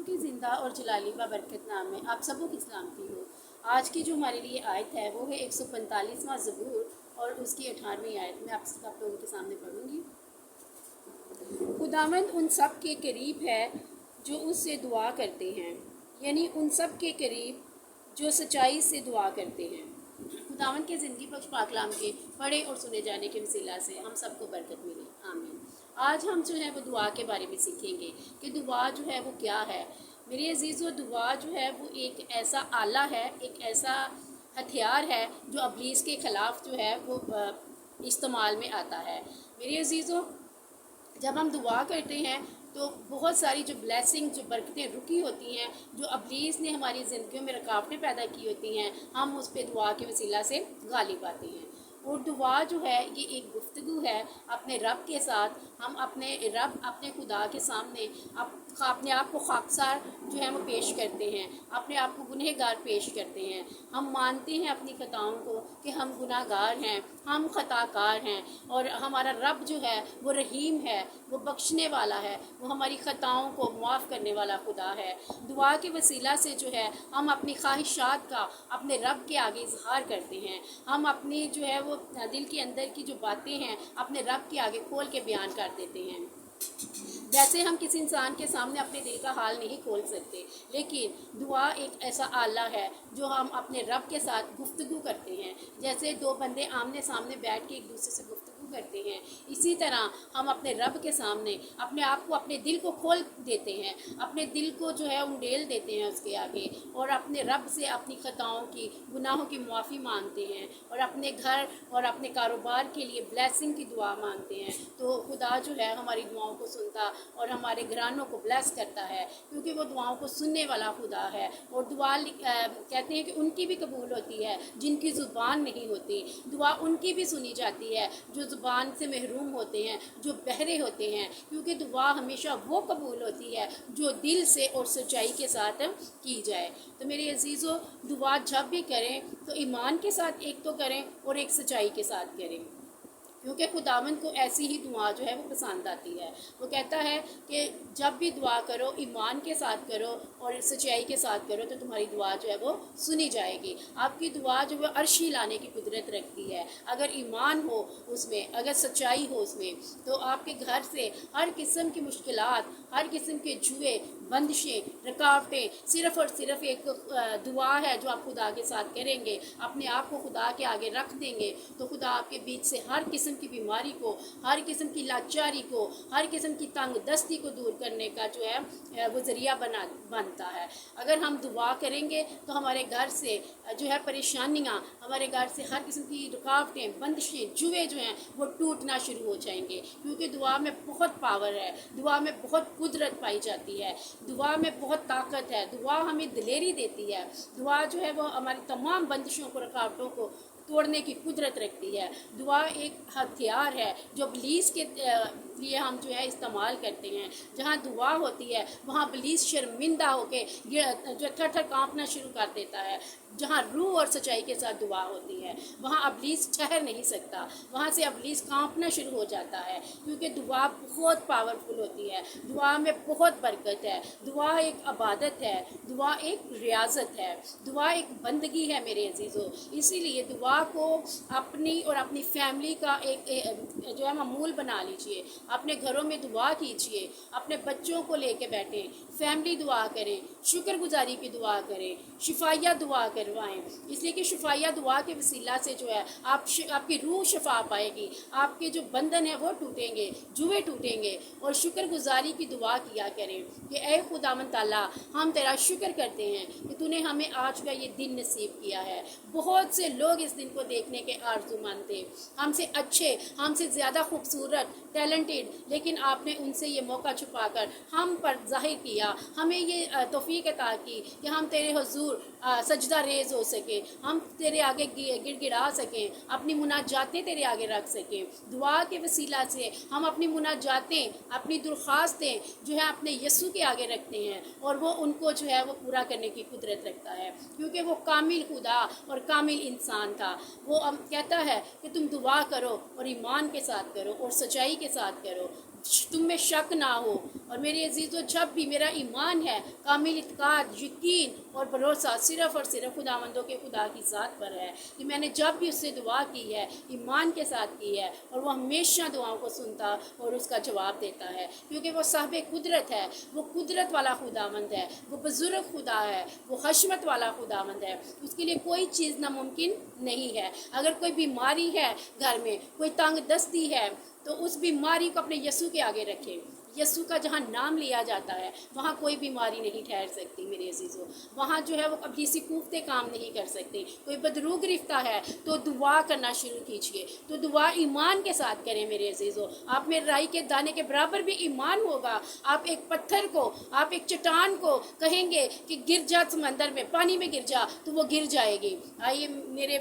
की ज़िंदा और जलाली बरकत नाम में आप सबों की सलामती हो। आज की जो हमारे लिए आयत है वो है 145वां ज़बूर और उसकी 18वीं आयत में आप लोगों के सामने पढ़ूंगी। खुदावंद उन सब के करीब है जो उससे दुआ करते हैं, यानी उन सब के करीब जो सच्चाई से दुआ करते हैं। खुदावंद के ज़िंदगी बख्श पाकलाम के पढ़े और सुने जाने के वसीला से हम सबको बरकत मिले, आमीन। आज हम जो है वो दुआ के बारे में सीखेंगे कि दुआ जो है वो क्या है। मेरे अजीज़ों, दुआ जो है वो एक ऐसा आला है, एक ऐसा हथियार है जो अब्लीस के ख़िलाफ़ जो है वो इस्तेमाल में आता है। मेरे अजीज़ों, जब हम दुआ करते हैं तो बहुत सारी जो ब्लेसिंग, जो बरकतें रुकी होती हैं, जो अब्लीस ने हमारी ज़िंदगियों में रुकावटें पैदा की होती हैं, हम उस पर दुआ के वसीला से गालिब आते हैं। और दुआ जो है ये एक गुफ्तगू है अपने रब के साथ। हम अपने खुदा के सामने अपने आप को खाकसार जो है वो पेश करते हैं, अपने आप को गुनहगार पेश करते हैं। हम मानते हैं अपनी खताओं को कि हम गुनाहगार हैं, हम खताकार हैं, और हमारा रब जो है वो रहीम है, वो बख्शने वाला है, वो हमारी ख़ताओं को माफ़ करने वाला खुदा है। दुआ के वसीला से जो है हम अपनी ख्वाहिशात का अपने रब के आगे इजहार करते हैं। हम अपनी जो है वो दिल के अंदर की जो बातें हैं अपने रब के आगे खोल के बयान कर देते हैं। जैसे हम किसी इंसान के सामने अपने दिल का हाल नहीं खोल सकते, लेकिन दुआ एक ऐसा आला है जो हम अपने रब के साथ गुफ्तगू करते हैं। जैसे दो बंदे आमने सामने बैठ के एक दूसरे से गुफ्तगू करते हैं, इसी तरह हम अपने रब के सामने अपने आप को, अपने दिल को खोल देते हैं, अपने दिल को जो है उंडेल देते हैं उसके आगे, और अपने रब से अपनी खताओं की, गुनाहों की मुआफ़ी मांगते हैं, और अपने घर और अपने कारोबार के लिए ब्लेसिंग की दुआ मांगते हैं। तो खुदा जो है हमारी दुआओं को सुनता और हमारे घरानों को ब्लेस करता है, क्योंकि वो दुआओं को सुनने वाला खुदा है। और दुआ कहते हैं कि उनकी भी कबूल होती है जिनकी ज़ुबान नहीं होती। दुआ उनकी भी सुनी जाती है जो ज़ुबान से महरूम होते हैं, जो बहरे होते हैं, क्योंकि दुआ हमेशा वो कबूल होती है जो दिल से और सच्चाई के साथ की जाए। तो मेरे अजीज़ों, दुआ जब भी करें तो ईमान के साथ एक तो करें और एक सच्चाई के साथ करें, क्योंकि खुदावंद को ऐसी ही दुआ जो है वो पसंद आती है। वो कहता है कि जब भी दुआ करो ईमान के साथ करो और सच्चाई के साथ करो तो तुम्हारी दुआ जो है वो सुनी जाएगी। आपकी दुआ जो है अर्श हिलाने की कुदरत रखती है। अगर ईमान हो उसमें, अगर सच्चाई हो उसमें, तो आपके घर से हर किस्म की मुश्किलात, हर किस्म के जुए, बंदिशें, रुकावटें सिर्फ़ और सिर्फ एक दुआ है जो आप खुदा के साथ करेंगे, अपने आप को खुदा के आगे रख देंगे, तो खुदा आपके बीच से हर किस्म की बीमारी को, हर किस्म की लाचारी को, हर किस्म की तंग दस्ती को दूर करने का जो है वो ज़रिया बनता है। अगर हम दुआ करेंगे तो हमारे घर से जो है परेशानियाँ, हमारे घर से हर किस्म की रुकावटें, बंदिशें, जुए जो हैं वो टूटना शुरू हो जाएंगे, क्योंकि दुआ में बहुत पावर है, दुआ में बहुत कुदरत पाई जाती है, दुआ में बहुत ताकत है। दुआ हमें दिलेरी देती है। दुआ जो है वो हमारी तमाम बंदिशों को, रुकावटों को तोड़ने की कुदरत रखती है। दुआ एक हथियार है जो इब्लीस के लिए हम जो है इस्तेमाल करते हैं। जहाँ दुआ होती है वहाँ इब्लीस शर्मिंदा होकर जो थर कांपना शुरू कर देता है। जहाँ रूह और सच्चाई के साथ दुआ होती है वहाँ इब्लीस ठहर नहीं सकता, वहाँ से इब्लीस कांपना शुरू हो जाता है, क्योंकि दुआ बहुत पावरफुल होती है। दुआ में बहुत बरकत है। दुआ एक इबादत है, दुआ एक रियाजत है, दुआ एक बंदगी है मेरे अजीज़ों। इसीलिए दुआ को अपनी और अपनी फैमिली का एक जो है मामूल बना लीजिए। अपने घरों में दुआ कीजिए, अपने बच्चों को लेके बैठें, फैमिली दुआ करें, शुक्रगुजारी की दुआ करें, शिफाया दुआ करवाएं, इसलिए कि शिफाया दुआ के वसीला से जो है आपकी रूह शिफा पाएगी, आपके जो बंधन है वो टूटेंगे, जुए टूटेंगे। और शुक्रगुजारी की दुआ किया करें कि ऐ खुदावंद ताला, हम तेरा शुक्र करते हैं कि तूने हमें आज का ये दिन नसीब किया है। बहुत से लोग इस दिन को देखने के आरज़ूमंद थे, हमसे अच्छे, हमसे ज़्यादा खूबसूरत, टैलेंटेड, लेकिन आपने उनसे ये मौका छुपाकर हम पर ज़ाहिर किया, हमें ये तौफीक अता की कि हम तेरे हुजूर सजदा रेज़ हो सकें, हम तेरे आगे गिड़गिड़ा सकें, अपनी मुनाजातें तेरे आगे रख सकें। दुआ के वसीला से हम अपनी मुनाजातें, अपनी दरख्वास्तें जो है अपने यस्सु के आगे रखते हैं, और वो उनको जो है वो पूरा करने की कुदरत रखता है, क्योंकि वो कामिल खुदा और कामिल इंसान था। वो कहता है कि तुम दुआ करो और ईमान के साथ करो और सच्चाई के साथ करो। तुम में शक ना हो। और मेरे अजीज़ों, जब भी मेरा ईमान है, कामिल इत्काद, यकीन और भरोसा सिर्फ़ और सिर्फ खुदावंदों के खुदा की ज़ात पर है, कि मैंने जब भी उससे दुआ की है ईमान के साथ की है, और वो हमेशा दुआओं को सुनता और उसका जवाब देता है, क्योंकि वो साहिब कुदरत है, वो कुदरत वाला खुदावंद है, वो बुज़ुर्ग खुदा है, वो हशमत वाला खुदावंद है। उसके लिए कोई चीज़ नामुमकिन नहीं है। अगर कोई बीमारी है घर में, कोई तंग दस्ती है, तो उस बीमारी को अपने यीशु के आगे रखें। यीशु का जहाँ नाम लिया जाता है वहाँ कोई बीमारी नहीं ठहर सकती मेरे अजीज़ों। वहाँ जो है वो कभी किसी कुफ्ते काम नहीं कर सकती। कोई बदरू गिरफ्ता है तो दुआ करना शुरू कीजिए, तो दुआ ईमान के साथ करें मेरे अजीज़ों। आप में राई के दाने के बराबर भी ईमान होगा। आप एक पत्थर को, आप एक चट्टान को कहेंगे कि गिर जा समंदर में, पानी में गिर जा, तो वो गिर जाएगी। आइए मेरे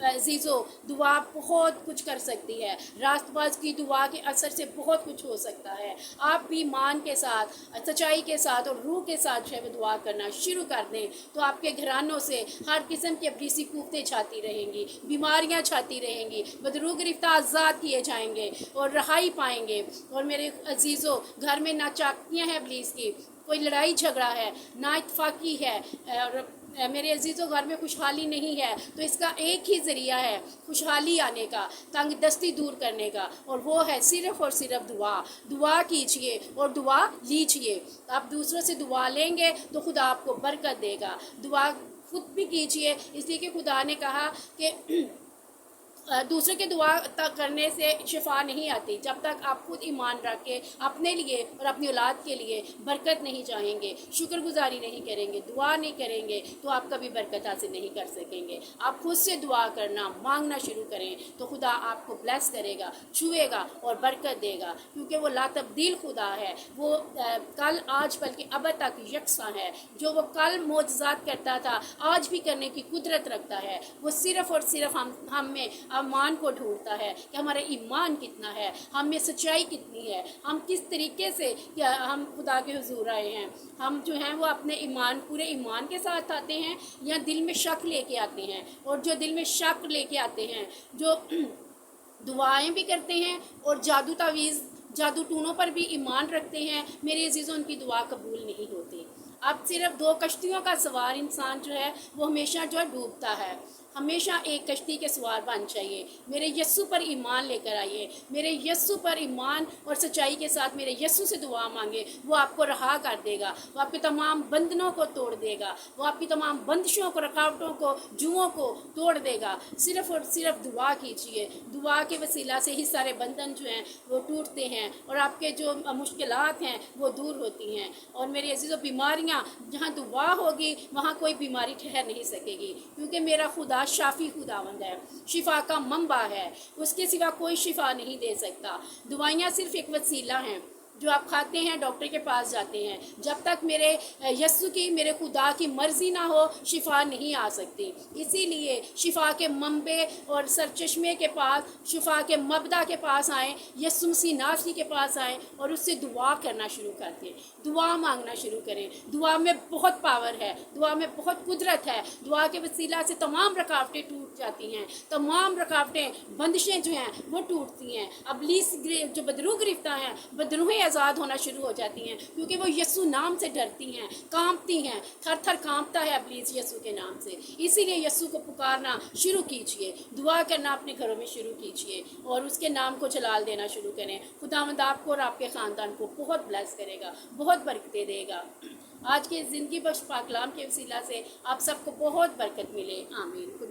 अजीज़ों, दुआ बहुत कुछ कर सकती है। रास्तबाज की दुआ के असर से बहुत कुछ हो सकता है। आप भी ईमान के साथ, सच्चाई के साथ और रूह के साथ जो है दुआ करना शुरू कर दें, तो आपके घरानों से हर किस्म की अबलीसी कुफ्तें छाती रहेंगी, बीमारियां छाती रहेंगी, बदरू गिरफ्ता आज़ाद किए जाएंगे और रहाई पाएंगे। और मेरे अजीज़ों, घर में ना चाकियाँ हैं अबलीस की, कोई लड़ाई झगड़ा है, ना इत्फाकी है, और मेरे अजीज़ों घर में खुशहाली नहीं है, तो इसका एक ही ज़रिया है खुशहाली आने का, तंग दस्ती दूर करने का, और वो है सिर्फ़ और सिर्फ दुआ। दुआ कीजिए और दुआ लीजिए। आप दूसरों से दुआ लेंगे तो खुदा आपको बरकत देगा। दुआ खुद भी कीजिए, इसलिए कि खुदा ने कहा कि दूसरे के दुआ करने से शिफा नहीं आती जब तक आप खुद ईमान रख के अपने लिए और अपनी औलाद के लिए बरकत नहीं चाहेंगे, शुक्रगुजारी नहीं करेंगे, दुआ नहीं करेंगे, तो आप कभी बरकत हासिल नहीं कर सकेंगे। आप खुद से दुआ करना, मांगना शुरू करें, तो खुदा आपको ब्लेस करेगा, छुएगा और बरकत देगा, क्योंकि वो ला तब्दील खुदा है। वो कल आज बल्कि अब तक यकसा है। जो वो कल मोजज़ात करता था आज भी करने की कुदरत रखता है। वो सिर्फ़ और सिर्फ हम में ईमान को ढूंढता है कि हमारा ईमान कितना है, हम में सच्चाई कितनी है, हम किस तरीके से क्या हम खुदा के हुजूर आए हैं। हम जो हैं वो अपने ईमान, पूरे ईमान के साथ आते हैं या दिल में शक लेके आते हैं। और जो दिल में शक लेके आते हैं, जो दुआएं भी करते हैं और जादू तावीज़, जादू टूनों पर भी ईमान रखते हैं, मेरे अजीज़ों, उनकी दुआ कबूल नहीं होती। अब सिर्फ दो कश्तियों का सवार इंसान जो है वो हमेशा जो है डूबता है। हमेशा एक कश्ती के सवार बन चाहिए। मेरे यस्सु पर ईमान लेकर आइए, मेरे यस्सु पर ईमान और सच्चाई के साथ मेरे यस्सु से दुआ मांगे, वो आपको रहा कर देगा, वो आपके तमाम बंधनों को तोड़ देगा, वो आपकी तमाम बंदिशों को, रुकावटों को, जुओं को तोड़ देगा। सिर्फ और सिर्फ दुआ कीजिए। दुआ के वसीला से ही सारे बंधन जो हैं वो टूटते हैं और आपके जो मुश्किलात हैं वो दूर होती हैं। और मेरे अजीज़ों, बीमारियाँ, जहाँ दुआ होगी वहाँ कोई बीमारी ठहर नहीं सकेगी, क्योंकि मेरा खुदा शाफी खुदावंद है, शिफा का मंबा है, उसके सिवा कोई शिफा नहीं दे सकता। दवाइयाँ सिर्फ एक वसीला हैं, जो आप खाते हैं, डॉक्टर के पास जाते हैं। जब तक मेरे यस्सु की, मेरे खुदा की मर्ज़ी ना हो, शिफा नहीं आ सकती। इसीलिए शिफा के मंबे और सरचश्मे के पास, शिफा के मबदा के पास आएँ, यस्सु मसीह नासरी के पास आएँ और उससे दुआ करना शुरू कर दें, दुआ मांगना शुरू करें। दुआ में बहुत पावर है, दुआ में बहुत कुदरत है। दुआ के वसीला से तमाम रुकावटें टूट जाती हैं, तमाम रुकावटें, बंदिशें जो हैं वो टूटती हैं। अबलीस जो बदरू गिरफ्ता हैं, बदरूहें आज़ाद होना शुरू हो जाती हैं, क्योंकि वो यस्सु नाम से डरती हैं, कांपती हैं। थर थर कांपता है अबलीस यस्सु के नाम से। इसीलिए यस्सु को पुकारना शुरू कीजिए, दुआ करना अपने घरों में शुरू कीजिए और उसके नाम को जलाल देना शुरू करें। खुदावंद आपको और आपके ख़ानदान को बहुत ब्लेस करेगा, बहुत बरकतें देगा। आज के ज़िंदगी बख्श पाक कलाम के वसीला से आप सबको बहुत बरकत मिले। आमीन।